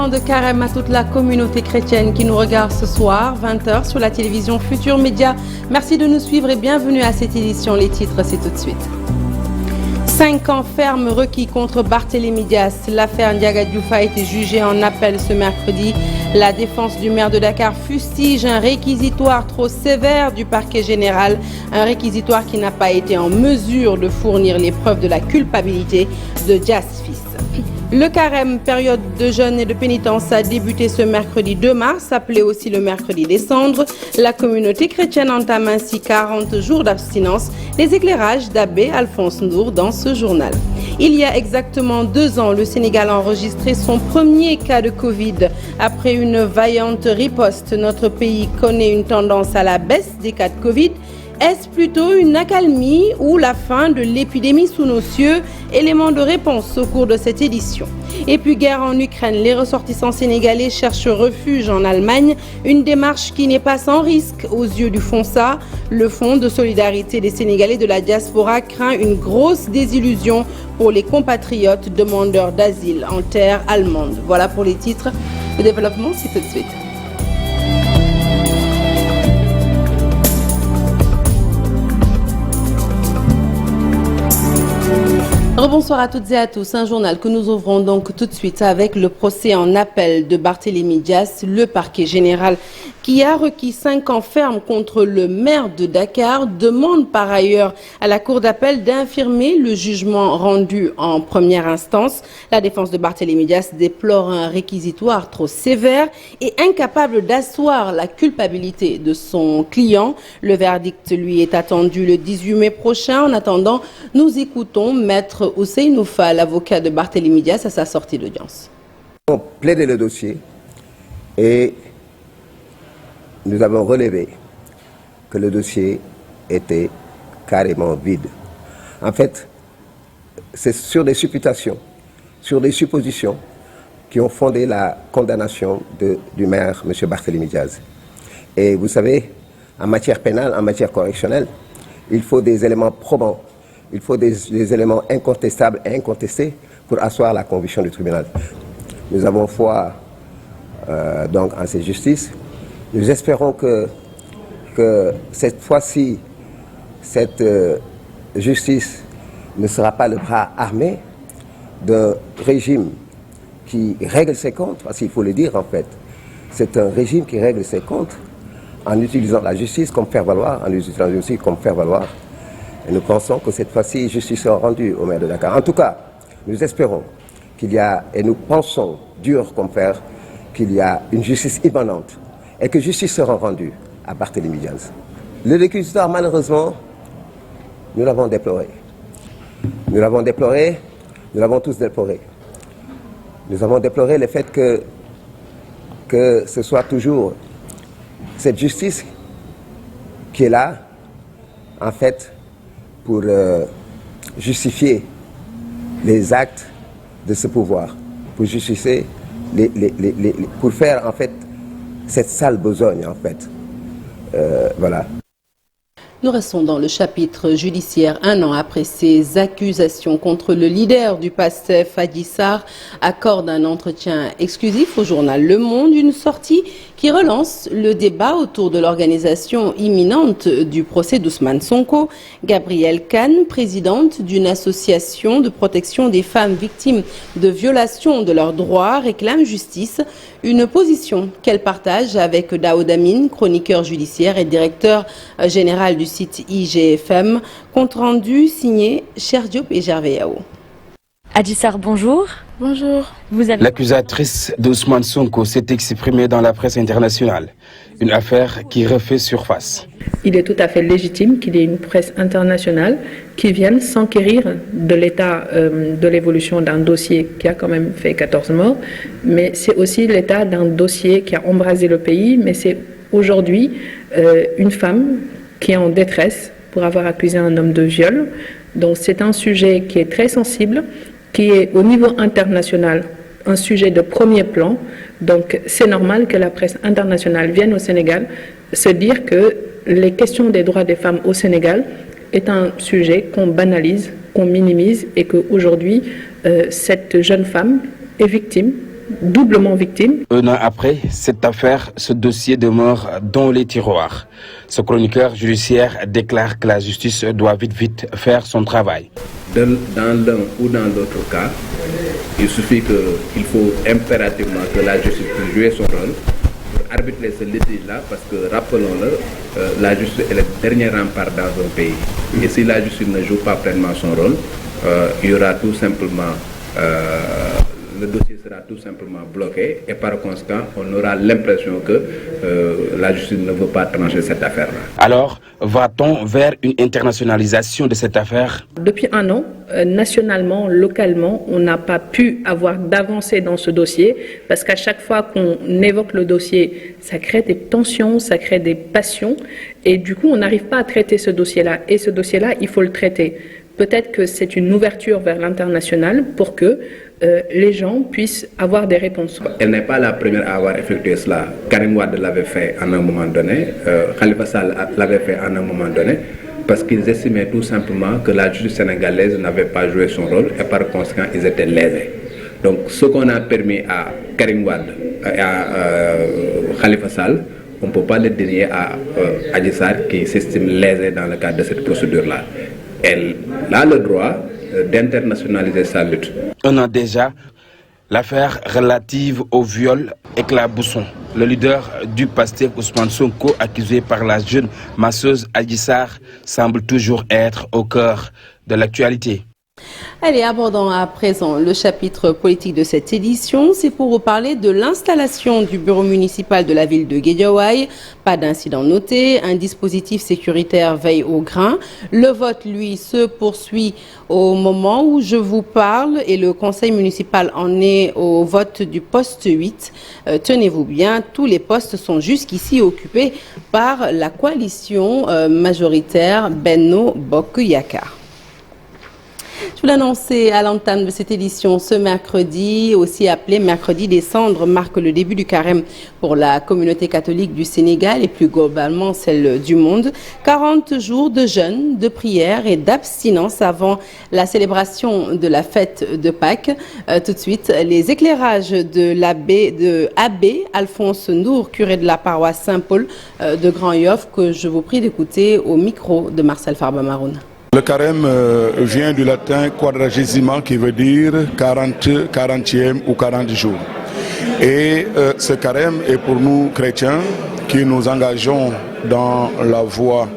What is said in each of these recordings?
temps de carême à toute la communauté chrétienne qui nous regarde ce soir, 20h sur la télévision Futur Média. Merci de nous suivre et bienvenue à cette édition. Les titres, c'est tout de suite. 5 ans ferme requis contre Barthélémy Dias. L'affaire Ndiaga Diouf a été jugée en appel ce mercredi. La défense du maire de Dakar fustige un réquisitoire trop sévère du parquet général. Un réquisitoire qui n'a pas été en mesure de fournir les preuves de la culpabilité de Dias fils. Le carême, période de jeûne et de pénitence, a débuté ce mercredi 2 mars, appelé aussi le mercredi des cendres. La communauté chrétienne entame ainsi 40 jours d'abstinence. Les éclairages d'Abbé Alphonse Ndour dans ce journal. Il y a exactement 2 ans, le Sénégal a enregistré son premier cas de Covid. Après une vaillante riposte, notre pays connaît une tendance à la baisse des cas de Covid. Est-ce plutôt une accalmie ou la fin de l'épidémie sous nos cieux? Élément de réponse au cours de cette édition. Et puis guerre en Ukraine, les ressortissants sénégalais cherchent refuge en Allemagne. Une démarche qui n'est pas sans risque aux yeux du FONSA. Le Fonds de solidarité des Sénégalais de la diaspora craint une grosse désillusion pour les compatriotes demandeurs d'asile en terre allemande. Voilà pour les titres. Le développement, c'est tout de suite. Rebonsoir à toutes et à tous. Un journal que nous ouvrons donc tout de suite avec le procès en appel de Barthélémy Dias, le parquet général qui a requis 5 ans ferme contre le maire de Dakar, demande par ailleurs à la cour d'appel d'infirmer le jugement rendu en première instance. La défense de Barthélémy Dias déplore un réquisitoire trop sévère et incapable d'asseoir la culpabilité de son client. Le verdict, lui, est attendu le 18 mai prochain. En attendant, nous écoutons Maître Ousseynou Fall, l'avocat de Barthélémy Dias, à sa sortie d'audience. On plaidait le dossier et nous avons relevé que le dossier était carrément vide. En fait, c'est sur des supputations, sur des suppositions qui ont fondé la condamnation du maire, M. Barthélémy Dias. Et vous savez, en matière pénale, en matière correctionnelle, il faut des éléments probants, il faut des éléments incontestables et incontestés pour asseoir la conviction du tribunal. Nous avons foi donc en cette justice. Nous espérons que cette fois-ci, cette justice ne sera pas le bras armé d'un régime qui règle ses comptes, parce qu'il faut le dire en fait. C'est un régime qui règle ses comptes en utilisant la justice comme faire valoir, en utilisant la justice comme faire valoir. Et nous pensons que cette fois-ci, justice sera rendue au maire de Dakar. En tout cas, nous espérons qu'il y a, et nous pensons, dur comme fer, qu'il y a une justice immanente et que justice sera rendue à Barthélémy Dias. Le réquisitoire, malheureusement, nous l'avons déploré. Nous l'avons déploré, nous l'avons tous déploré. Nous avons déploré le fait que ce soit toujours cette justice qui est là, en fait, pour justifier les actes de ce pouvoir, pour justifier, pour faire en fait cette sale besogne en fait. Voilà. Nous restons dans le chapitre judiciaire 1 an après ces accusations contre le leader du PASTEF, Adji Sarr, accorde un entretien exclusif au journal Le Monde, une sortie qui relance le débat autour de l'organisation imminente du procès d'Ousmane Sonko. Gabrielle Kane, présidente d'une association de protection des femmes victimes de violations de leurs droits, réclame justice, une position qu'elle partage avec Daoud Amin, chroniqueur judiciaire et directeur général du site IGFM. Compte rendu signé Cher Diop et Gervais Yao. Adji Sarr, bonjour. Bonjour. L'accusatrice d'Ousmane Sonko s'est exprimée dans la presse internationale. Une affaire qui refait surface. Il est tout à fait légitime qu'il y ait une presse internationale qui vienne s'enquérir de l'état de l'évolution d'un dossier qui a quand même fait 14 morts. Mais c'est aussi l'état d'un dossier qui a embrasé le pays. Mais c'est aujourd'hui une femme qui est en détresse pour avoir accusé un homme de viol. Donc c'est un sujet qui est très sensible, qui est au niveau international un sujet de premier plan. Donc c'est normal que la presse internationale vienne au Sénégal se dire que les questions des droits des femmes au Sénégal est un sujet qu'on banalise, qu'on minimise et qu'aujourd'hui cette jeune femme est victime doublement victime. Un an après cette affaire, ce dossier demeure dans les tiroirs. Ce chroniqueur judiciaire déclare que la justice doit vite faire son travail. Dans l'un ou dans l'autre cas, il suffit qu'il faut impérativement que la justice puisse jouer son rôle pour arbitrer ce litige-là, parce que, rappelons-le, la justice est le dernier rempart dans un pays. Et si la justice ne joue pas pleinement son rôle, il y aura tout simplement... le dossier sera tout simplement bloqué et par conséquent, on aura l'impression que la justice ne veut pas trancher cette affaire-là. Alors, va-t-on vers une internationalisation de cette affaire? Depuis un an, nationalement, localement, on n'a pas pu avoir d'avancée dans ce dossier parce qu'à chaque fois qu'on évoque le dossier, ça crée des tensions, ça crée des passions et du coup, on n'arrive pas à traiter ce dossier-là. Et ce dossier-là, il faut le traiter. Peut-être que c'est une ouverture vers l'international pour que les gens puissent avoir des réponses. Elle n'est pas la première à avoir effectué cela. Karim Wade l'avait fait à un moment donné, Khalifa Sall l'avait fait à un moment donné, parce qu'ils estimaient tout simplement que la justice sénégalaise n'avait pas joué son rôle et par conséquent ils étaient lésés. Donc ce qu'on a permis à Karim Wade et à Khalifa Sall, on ne peut pas le dénier à Adji Sarr qui s'estime lésé dans le cadre de cette procédure-là. Elle a le droit d'internationaliser sa lutte. Un an déjà, l'affaire relative au viol éclaboussant. Le leader du Pastef, Ousmane Sonko, accusé par la jeune masseuse Adji Sarr, semble toujours être au cœur de l'actualité. Allez, abordons à présent le chapitre politique de cette édition. C'est pour vous parler de l'installation du bureau municipal de la ville de Guédiawaye. Pas d'incident noté, un dispositif sécuritaire veille au grain. Le vote, lui, se poursuit au moment où je vous parle et le conseil municipal en est au vote du poste 8. Tenez-vous bien, tous les postes sont jusqu'ici occupés par la coalition majoritaire Benno Bokk Yakaar. Je vous l'annonçais à l'entame de cette édition, ce mercredi, aussi appelé mercredi des cendres, marque le début du carême pour la communauté catholique du Sénégal et plus globalement celle du monde. 40 jours de jeûne, de prière et d'abstinence avant la célébration de la fête de Pâques. Tout de suite, les éclairages de l'abbé Alphonse Ndour, curé de la paroisse Saint-Paul de Grand-Yoff, que je vous prie d'écouter au micro de Marcel Farba-Maroun. Le carême vient du latin quadragésima qui veut dire 40e ou 40 jours. Et ce carême est pour nous chrétiens qui nous engageons dans la voie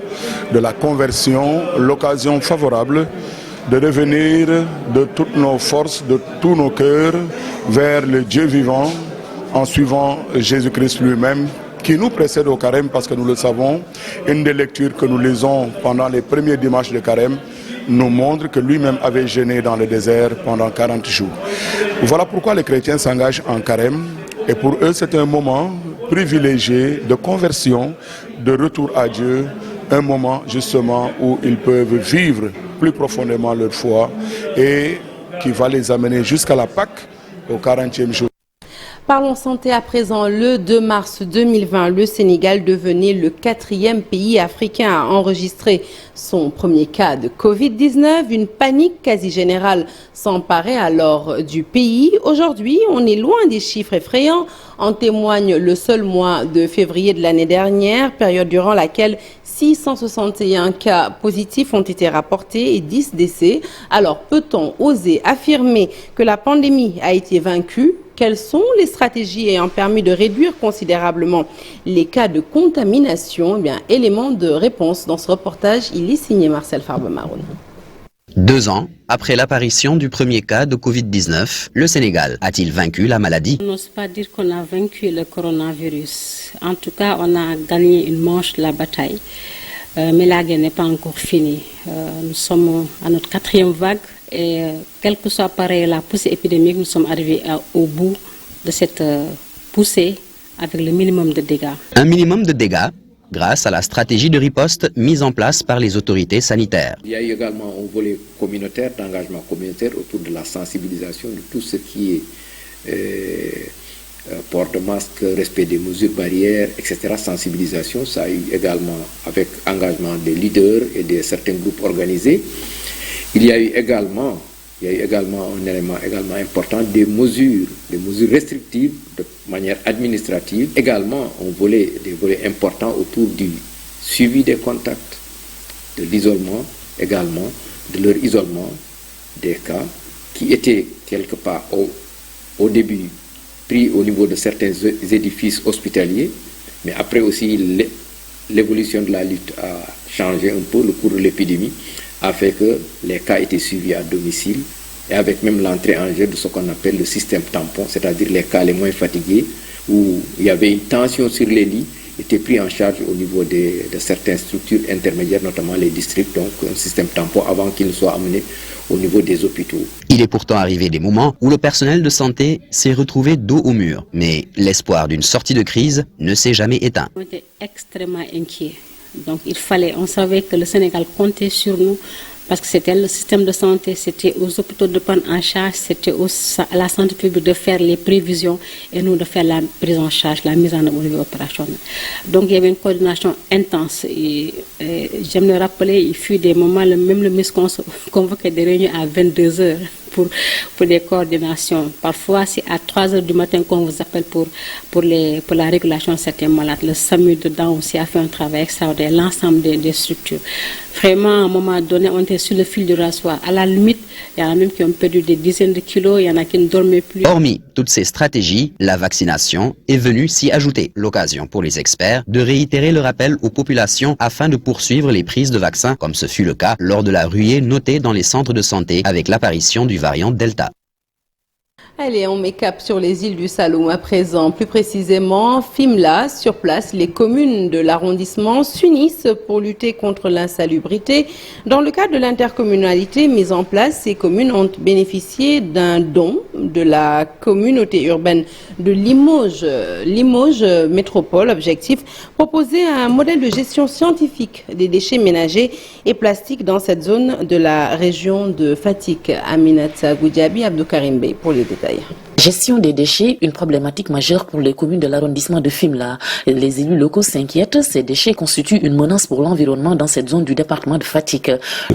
de la conversion, l'occasion favorable de revenir de toutes nos forces, de tous nos cœurs vers le Dieu vivant en suivant Jésus-Christ lui-même, qui nous précède au carême parce que nous le savons. Une des lectures que nous lisons pendant les premiers dimanches de carême nous montre que lui-même avait jeûné dans le désert pendant 40 jours. Voilà pourquoi les chrétiens s'engagent en carême et pour eux c'est un moment privilégié de conversion, de retour à Dieu, un moment justement où ils peuvent vivre plus profondément leur foi et qui va les amener jusqu'à la Pâque au 40e jour. Parlons santé à présent. Le 2 mars 2020, le Sénégal devenait le 4e pays africain à enregistrer son premier cas de Covid-19. Une panique quasi générale s'emparait alors du pays. Aujourd'hui, on est loin des chiffres effrayants. En témoigne le seul mois de février de l'année dernière, période durant laquelle 661 cas positifs ont été rapportés et 10 décès. Alors, peut-on oser affirmer que la pandémie a été vaincue ? Quelles sont les stratégies ayant permis de réduire considérablement les cas de contamination? Eh bien, élément de réponse dans ce reportage, il est signé Marcel Farba-Maroun. 2 ans après l'apparition du premier cas de Covid-19, le Sénégal a-t-il vaincu la maladie? On n'ose pas dire qu'on a vaincu le coronavirus. En tout cas, on a gagné une manche de la bataille. Mais la guerre n'est pas encore finie. Nous sommes à notre 4e vague et quelle que soit pareil la poussée épidémique, nous sommes arrivés au bout de cette poussée avec le minimum de dégâts. Un minimum de dégâts grâce à la stratégie de riposte mise en place par les autorités sanitaires. Il y a également un volet communautaire, d'engagement communautaire autour de la sensibilisation de tout ce qui est port de masque, respect des mesures barrières, etc. Sensibilisation, ça a eu également avec engagement des leaders et de certains groupes organisés. Il y a eu également il y a eu également un élément également important, des mesures restrictives de manière administrative. Également, des volets importants autour du suivi des contacts, de l'isolement également, de leur isolement des cas qui étaient quelque part au début pris au niveau de certains édifices hospitaliers, mais après aussi l'évolution de la lutte a changé un peu le cours de l'épidémie, a fait que les cas étaient suivis à domicile et avec même l'entrée en jeu de ce qu'on appelle le système tampon, c'est-à-dire les cas les moins fatigués où il y avait une tension sur les lits, étaient pris en charge au niveau de certaines structures intermédiaires, notamment les districts, donc un système tampon avant qu'il ne soit amené au niveau des hôpitaux. Il est pourtant arrivé des moments où le personnel de santé s'est retrouvé dos au mur, mais l'espoir d'une sortie de crise ne s'est jamais éteint. On était extrêmement inquiets. Donc on savait que le Sénégal comptait sur nous parce que c'était le système de santé, c'était aux hôpitaux de prendre en charge, c'était à la santé publique de faire les prévisions et nous de faire la prise en charge, la mise en œuvre au niveau opérationnel. Donc il y avait une coordination intense. J'aime le rappeler, il fut des moments, même le ministre convoquait des réunions à 22h pour des coordinations. Parfois, c'est à 3h du matin qu'on vous appelle pour la régulation de certains malades. Le SAMU dedans aussi a fait un travail extraordinaire, l'ensemble des structures. Vraiment, à un moment donné, on était sur le fil du rasoir. À la limite, il y en a même qui ont perdu des dizaines de kilos, il y en a qui ne dormaient plus. Hormis toutes ces stratégies, la vaccination est venue s'y ajouter. L'occasion pour les experts de réitérer le rappel aux populations afin de poursuivre les prises de vaccins, comme ce fut le cas lors de la ruée notée dans les centres de santé avec l'apparition du variant Delta. Allez, on met cap sur les îles du Saloum à présent. Plus précisément, Fimela, sur place, les communes de l'arrondissement s'unissent pour lutter contre l'insalubrité. Dans le cadre de l'intercommunalité mise en place, ces communes ont bénéficié d'un don de la communauté urbaine de Limoges. Limoges Métropole, objectif, proposer un modèle de gestion scientifique des déchets ménagers et plastiques dans cette zone de la région de Fatick. Aminata Goudiaby, Abdou Karim Bey pour les détails. Gestion des déchets, une problématique majeure pour les communes de l'arrondissement de Fimela. Les élus locaux s'inquiètent, ces déchets constituent une menace pour l'environnement dans cette zone du département de Fatick.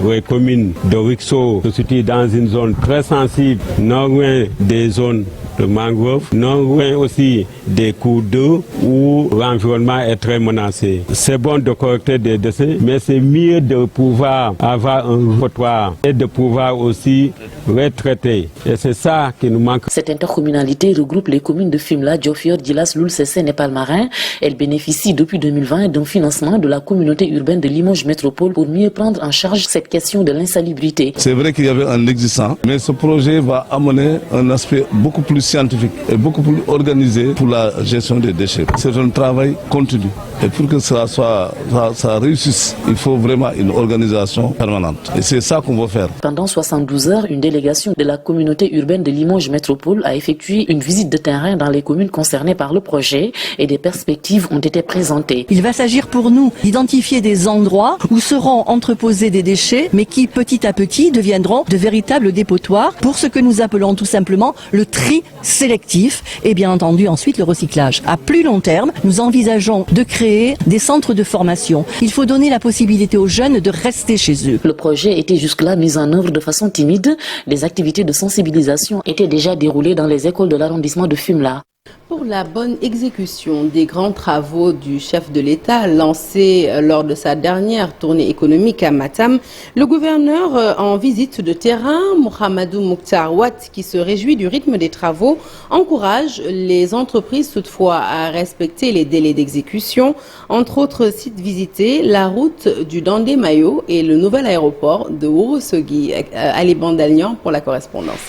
Les communes de Wixo se situent dans une zone très sensible, non loin des zones de mangrove, non loin aussi des cours d'eau où l'environnement est très menacé. C'est bon de collecter des déchets, mais c'est mieux de pouvoir avoir un trottoir et de pouvoir aussi les traiter. Et c'est ça qui nous manque. Cette intercommunalité regroupe les communes de Fimela, Diofior, Djilas, Loul, Sessène et Palmarin. Elle bénéficie depuis 2020 d'un financement de la communauté urbaine de Limoges Métropole pour mieux prendre en charge cette question de l'insalubrité. C'est vrai qu'il y avait un existant, mais ce projet va amener un aspect beaucoup plus scientifique et beaucoup plus organisé pour la gestion des déchets. C'est un travail continu. Et pour que ça réussisse, il faut vraiment une organisation permanente. Et c'est ça qu'on va faire. Pendant 72 heures, une délégation de la communauté urbaine de Limoges Métropole a effectué une visite de terrain dans les communes concernées par le projet et des perspectives ont été présentées. Il va s'agir pour nous d'identifier des endroits où seront entreposés des déchets, mais qui petit à petit deviendront de véritables dépotoirs pour ce que nous appelons tout simplement le tri sélectif et bien entendu ensuite le recyclage. À plus long terme, nous envisageons de créer des centres de formation. Il faut donner la possibilité aux jeunes de rester chez eux. Le projet était jusque-là mis en œuvre de façon timide. Des activités de sensibilisation étaient déjà déroulées dans les écoles de l'arrondissement de Fimela. Pour la bonne exécution des grands travaux du chef de l'État lancés lors de sa dernière tournée économique à Matam, le gouverneur en visite de terrain, Mohamedou Mokhtar Ouatt, qui se réjouit du rythme des travaux, encourage les entreprises toutefois à respecter les délais d'exécution. Entre autres sites visités, la route du Dandé-Mayo et le nouvel aéroport de Ourossogui. Ali Bandalian pour la correspondance.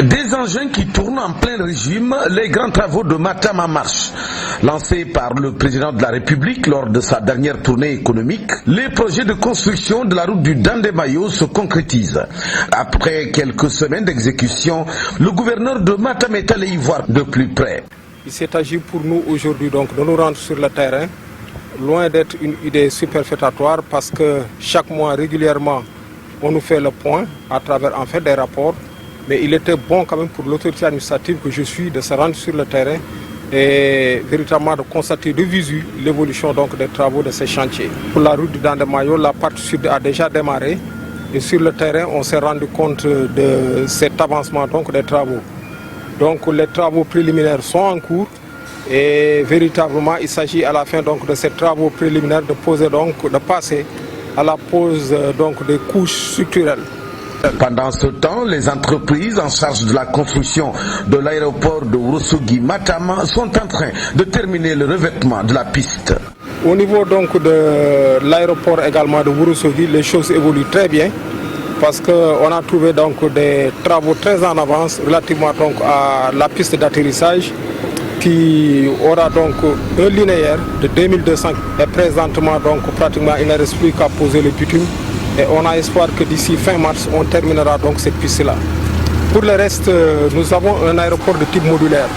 Des engins qui tournent en plein régime, les grands travaux de Matam en marche. Lancés par le président de la République lors de sa dernière tournée économique, les projets de construction de la route du Dandé-Mayo se concrétisent. Après quelques semaines d'exécution, le gouverneur de Matam est allé y voir de plus près. Il s'est agi pour nous aujourd'hui donc de nous rendre sur le terrain, loin d'être une idée superfétatoire parce que chaque mois régulièrement on nous fait le point à travers en fait des rapports. Mais il était bon quand même pour l'autorité administrative que je suis de se rendre sur le terrain et véritablement de constater de visu l'évolution donc des travaux de ces chantiers. Pour la route du Dandé-Mayo, la partie sud a déjà démarré Et sur le terrain, on s'est rendu compte de cet avancement donc, des travaux. Donc les travaux préliminaires sont en cours et véritablement il s'agit à la fin donc, de ces travaux préliminaires de passer à la pose donc, des couches structurelles. Pendant ce temps, les entreprises en charge de la construction de l'aéroport de Ourossogui-Matam sont en train de terminer le revêtement de la piste. Au niveau donc de l'aéroport également de Ourossogui, les choses évoluent très bien parce qu'on a trouvé donc des travaux très en avance relativement donc à la piste d'atterrissage qui aura donc un linéaire de 2200 et présentement donc pratiquement il ne reste plus qu'à poser le bitume et on a espoir que d'ici fin mars on terminera donc cette piste-là. Pour le reste, nous avons un aéroport de type modulaire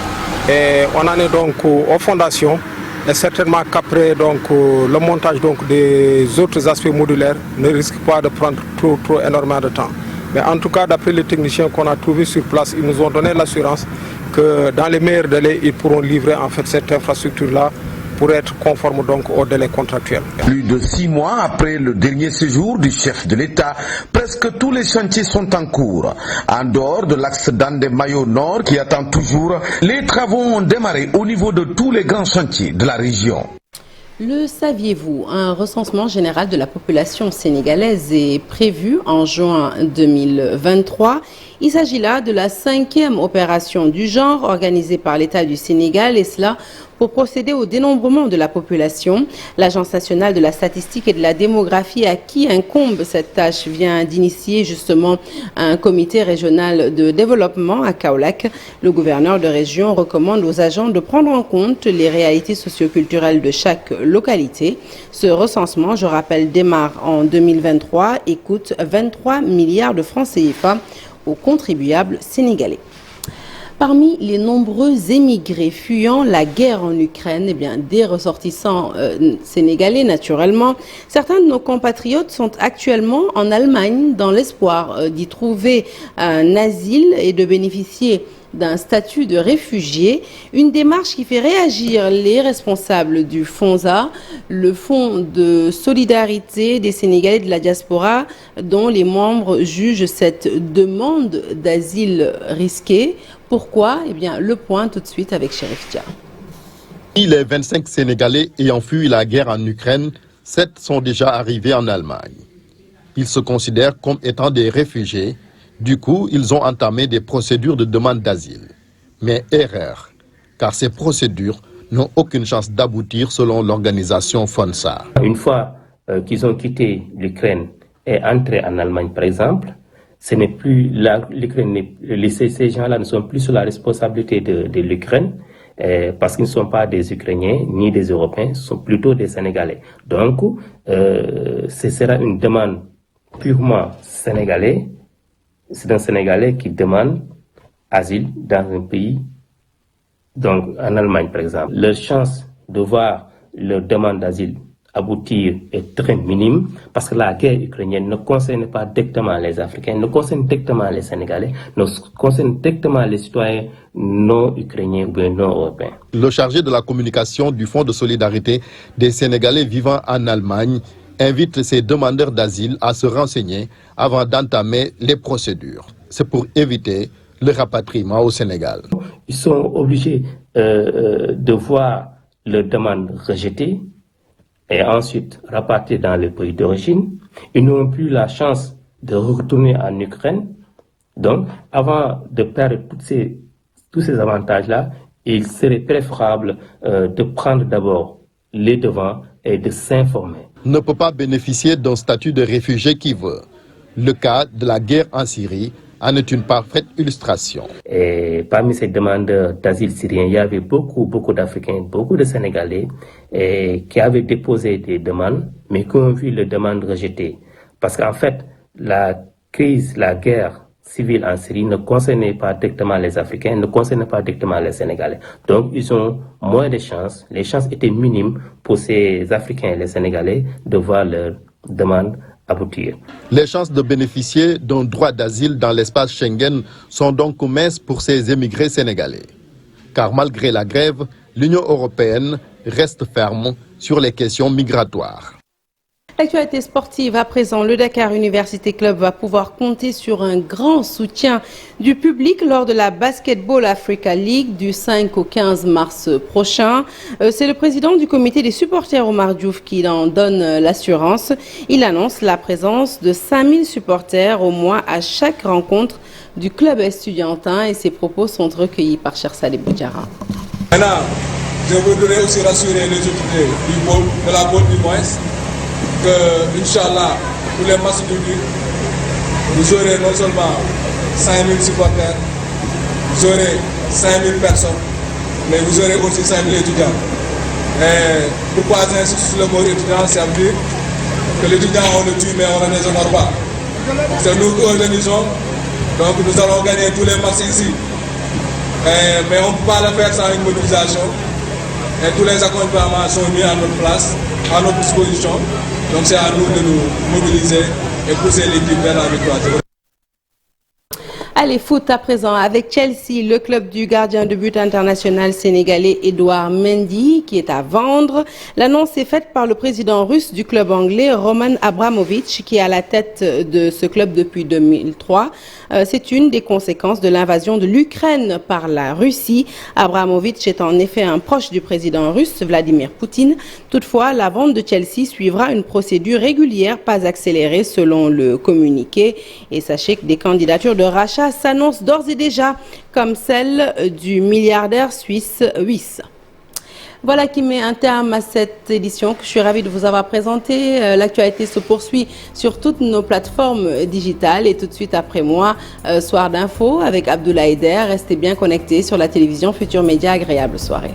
et on en est donc aux fondations. Et certainement qu'après le montage donc, des autres aspects modulaires ne risque pas de prendre trop énormément de temps. Mais en tout cas, d'après les techniciens qu'on a trouvés sur place, ils nous ont donné l'assurance que dans les meilleurs délais, ils pourront livrer en fait cette infrastructure-là pour être conforme donc au délai contractuel. Plus de 6 mois après le dernier séjour du chef de l'État, presque tous les chantiers sont en cours. En dehors de l'axe Dandé-Mayo Nord qui attend toujours, les travaux ont démarré au niveau de tous les grands chantiers de la région. Le saviez-vous, un recensement général de la population sénégalaise est prévu en juin 2023. Il s'agit là de la 5e opération du genre organisée par l'État du Sénégal et cela pour procéder au dénombrement de la population. L'Agence nationale de la statistique et de la démographie à qui incombe cette tâche vient d'initier justement un comité régional de développement à Kaolack. Le gouverneur de région recommande aux agents de prendre en compte les réalités socioculturelles de chaque localité. Ce recensement, je rappelle, démarre en 2023 et coûte 23 milliards de francs CFA aux contribuables sénégalais. Parmi les nombreux émigrés fuyant la guerre en Ukraine, des ressortissants sénégalais naturellement, certains de nos compatriotes sont actuellement en Allemagne dans l'espoir d'y trouver un asile et de bénéficier d'un statut de réfugié, une démarche qui fait réagir les responsables du FONSA, le Fonds de solidarité des Sénégalais de la diaspora, dont les membres jugent cette demande d'asile risquée. Pourquoi ? Le point tout de suite avec Chérif Dia. Les 25 Sénégalais ayant fui la guerre en Ukraine, 7 sont déjà arrivés en Allemagne. Ils se considèrent comme étant des réfugiés. Du coup, ils ont entamé des procédures de demande d'asile. Mais erreur, car ces procédures n'ont aucune chance d'aboutir selon l'organisation FONSA. Une fois qu'ils ont quitté l'Ukraine et entré en Allemagne, par exemple, ce n'est plus l'Ukraine, ces gens-là ne sont plus sous la responsabilité de l'Ukraine parce qu'ils ne sont pas des Ukrainiens ni des Européens, ce sont plutôt des Sénégalais. Donc, ce sera une demande purement sénégalaise. C'est un Sénégalais qui demande asile dans un pays, donc en Allemagne par exemple. Leur chance de voir leur demande d'asile aboutir est très minime parce que la guerre ukrainienne ne concerne pas directement les Africains, ne concerne directement les Sénégalais, ne concerne directement les citoyens non ukrainiens ou bien non européens. Le chargé de la communication du Fonds de solidarité des Sénégalais vivant en Allemagne invite ces demandeurs d'asile à se renseigner avant d'entamer les procédures. C'est pour éviter le rapatriement au Sénégal. Ils sont obligés de voir leur demande rejetée et ensuite rapatriés dans le pays d'origine. Ils n'ont plus la chance de retourner en Ukraine. Donc, avant de perdre tous ces avantages-là, il serait préférable de prendre d'abord les devants et de s'informer. Ne peut pas bénéficier d'un statut de réfugié qui veut. Le cas de la guerre en Syrie en est une parfaite illustration. Et parmi ces demandeurs d'asile syriens, il y avait beaucoup d'Africains, beaucoup de Sénégalais qui avaient déposé des demandes, mais qui ont vu les demandes rejetées. Parce qu'en fait, la crise, la guerre civile en Syrie ne concernait pas directement les Africains, ne concernait pas directement les Sénégalais. Donc, ils ont moins de chances. Les chances étaient minimes pour ces Africains et les Sénégalais de voir leurs demandes aboutir. Les chances de bénéficier d'un droit d'asile dans l'espace Schengen sont donc minces pour ces émigrés sénégalais. Car malgré la grève, l'Union européenne reste ferme sur les questions migratoires. Actualité sportive à présent, le Dakar Université Club va pouvoir compter sur un grand soutien du public lors de la Basketball Africa League du 5 au 15 mars prochain. C'est le président du comité des supporters Omar Diouf qui en donne l'assurance. Il annonce la présence de 5000 supporters au moins à chaque rencontre du club estudiantin et ses propos sont recueillis par Chersale Boudjara. Maintenant, je voudrais aussi rassurer les autorités de la Côte du moins que, Inch'Allah, pour les matchs publics, vous aurez non seulement 5000 supporters, vous aurez 5000 personnes, mais vous aurez aussi 5000 étudiants. Et pourquoi j'insiste sur le mot étudiant, ça veut dire que l'étudiant, on le tue, mais on ne les honore pas. C'est nous qui organisons, donc nous allons gagner tous les matchs ici. Mais on ne peut pas le faire sans une mobilisation. Et tous les accompagnements sont mis à notre place, à notre disposition. Donc c'est à nous de nous mobiliser et pousser l'équipe vers la victoire. Allez, foot à présent avec Chelsea, le club du gardien de but international sénégalais Edouard Mendy qui est à vendre. L'annonce est faite par le président russe du club anglais Roman Abramovich qui est à la tête de ce club depuis 2003. C'est une des conséquences de l'invasion de l'Ukraine par la Russie. Abramovich est en effet un proche du président russe Vladimir Poutine. Toutefois, la vente de Chelsea suivra une procédure régulière, pas accélérée selon le communiqué. Et sachez que des candidatures de rachat s'annonce d'ores et déjà comme celle du milliardaire suisse Wyss. Voilà qui met un terme à cette édition que je suis ravie de vous avoir présentée. L'actualité se poursuit sur toutes nos plateformes digitales et tout de suite après moi, Soir d'info avec Abdoulaye Eder. Restez bien connectés sur la télévision Futur Média. Agréable soirée.